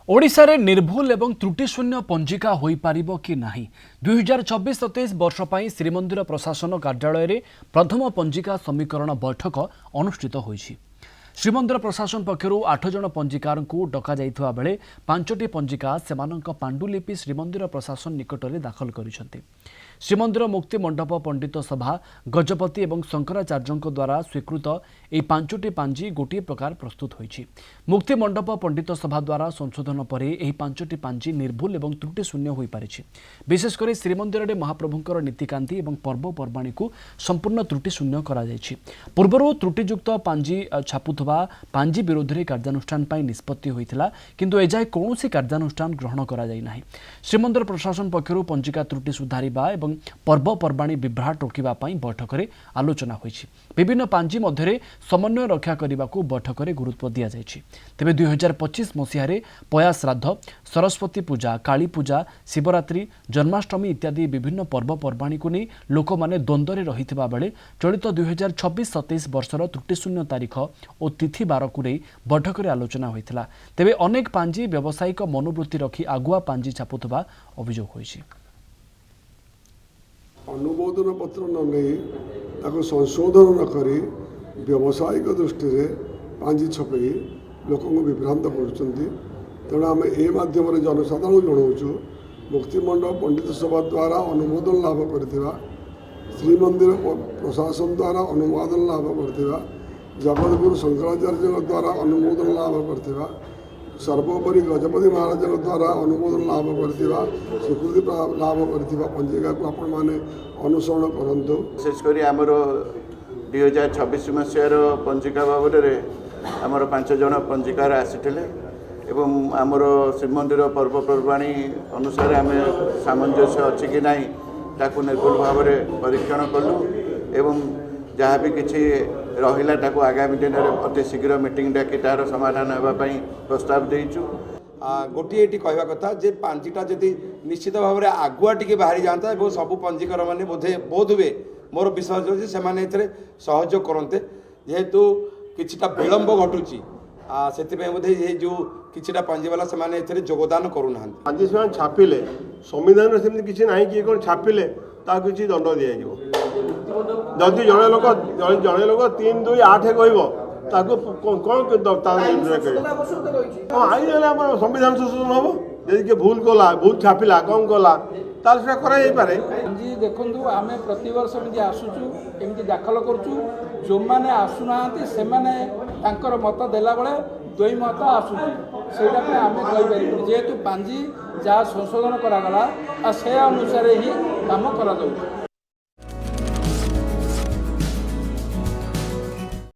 ओडिशा रे निर्भुल एवं त्रुटिशून्य पंजिका होई पारिबो कि नाही 2024-27 वर्ष पई श्रीमंदिर प्रशासन कार्यालय रे प्रथम पंजिका समीकरण बैठक अनुष्ठित होईछि। श्रीमंदिर प्रशासन पक्षरु 8 जन पंजिकार को डका जाइथवा बेले 5टी पंजिका सेमानंक पांडुलिपि श्रीमंदिर प्रशासन निकट में दाखल करिसेंति। श्रीमंदिर मुक्ति मंडप पंडित सभा गजपति एवं शंकराचार्यों द्वारा स्वीकृत यह 5टी पांजी गोटे प्रकार प्रस्तुत होईछि। मुक्ति मंडप पंडित सभा द्वारा संशोधन पर यह 5टी पांजी निर्भुल एवं त्रुटिशून्य हो पारिछि। विशेषकर श्रीमंदिर में महाप्रभुंकर नीतिकांति एवं पर्वपर्वाणी को संपूर्ण त्रुटिशून्य करा जायछि। पूर्वरु त्रुटियुक्त पांजी छापुथबा पांजी विरोध में कार्यानुष्ठान पाई निष्पत्ति होइथिला, किंतु एजाय कौनसी कार्यानुष्ठान ग्रहण करा जाय नाही। श्रीमंदिर प्रशासन पक्षरु पंजिका त्रुटि सुधारिबा एवं पर्वपर्वाणी विभ्राट रोकिबा पाई बैठक में आलोचना होईछि। विभिन्न पांजी मध्य समन्वय रक्षा करने को बैठक में गुरुत्व दिया जायछि। तेबे 2025 मसीह पया श्राद्ध, सरस्वती पूजा, काली पूजा, शिवरात्रि, जन्माष्टमी इत्यादि विभिन्न पर्वपर्वाणी को नहीं लोक माने द्वंद्व में रहिथिबा बेले चलित 2026-27 वर्षर त्रुटिशून्य तारीख और तिथि बार को नहीं बैठक में आलोचना होइथिला। तेबे अनेक पांजी व्यावसायिक मनोवृत्ति रखी आगुआ पांजी छापुथबा अभियोग होइछि। अनुमोदन पत्र न नहीं ताको संशोधन न करी व्यावसायिक दृष्टि से पांजी छपे लोक विभ्रांत करुँच। तेणु आम ए मध्यम जनसाधारण जनाऊँ मुक्तिमंडप पंडित सभा द्वारा अनुमोदन लाभ करथिबा, श्रीमंदिर प्रशासन द्वारा अनुमोदन लाभ करथिबा, जगतगुरु शंकराचार्य द्वारा अनुमोदन लाभ करथिबा, सर्वोपरि गजपति महाराज द्वारा अनुमोदन लाभ करथिबा, स्वीकृति लाभ करथिबा पंजिका को आपण माने अनुसरण करंतु। विशेषकर आमर 2026 मसीहार पंजिका बाबद आमर 5 जन पंजिकार आसीथिले एवं आमर श्रीमंदिर पर्वपर्वाणी अनुसार आम सामंजस्य अच्छी कि नहीं ताकू निर्भुल भाव में परीक्षण कलु एवं जहाँ भी किसी रहिला ताकू आगामी दिन में अति शीघ्र मीटिंग डाकी तार समाधान होगापी प्रस्ताव देचु। गोटे ये कहवा कथा जे पांचटा जदि निश्चित भाव में आगुआ टी बाहरी जाता और सबू पंजीकर मैंने बोध हुए मोर विश्वास अच्छे से सहयोग करते जेहेतु किछिटा विलंब घटुची से बोधे ये जो किछिटा पांजीवाला से योगदान करूना पांजी से छापिले संविधान सेमती किसी ना कि कौन छापिले किसी दंड दिज्व। जदि जड़े लोक 3, 2, 8 कह आईन संविधान संशोधन हम यदि किए भूल कला भूल छापिला कौन कला पारे। जी देखु आम प्रत वर्ष एमती आसुचु एमती दाखल करुचु जो मैंने आसुना से मत देला बेले द्वै मत आसूँ आम कहीपर जेहेतु पांजी जहाँ संशोधन करागला से अनुसार ही काम करा।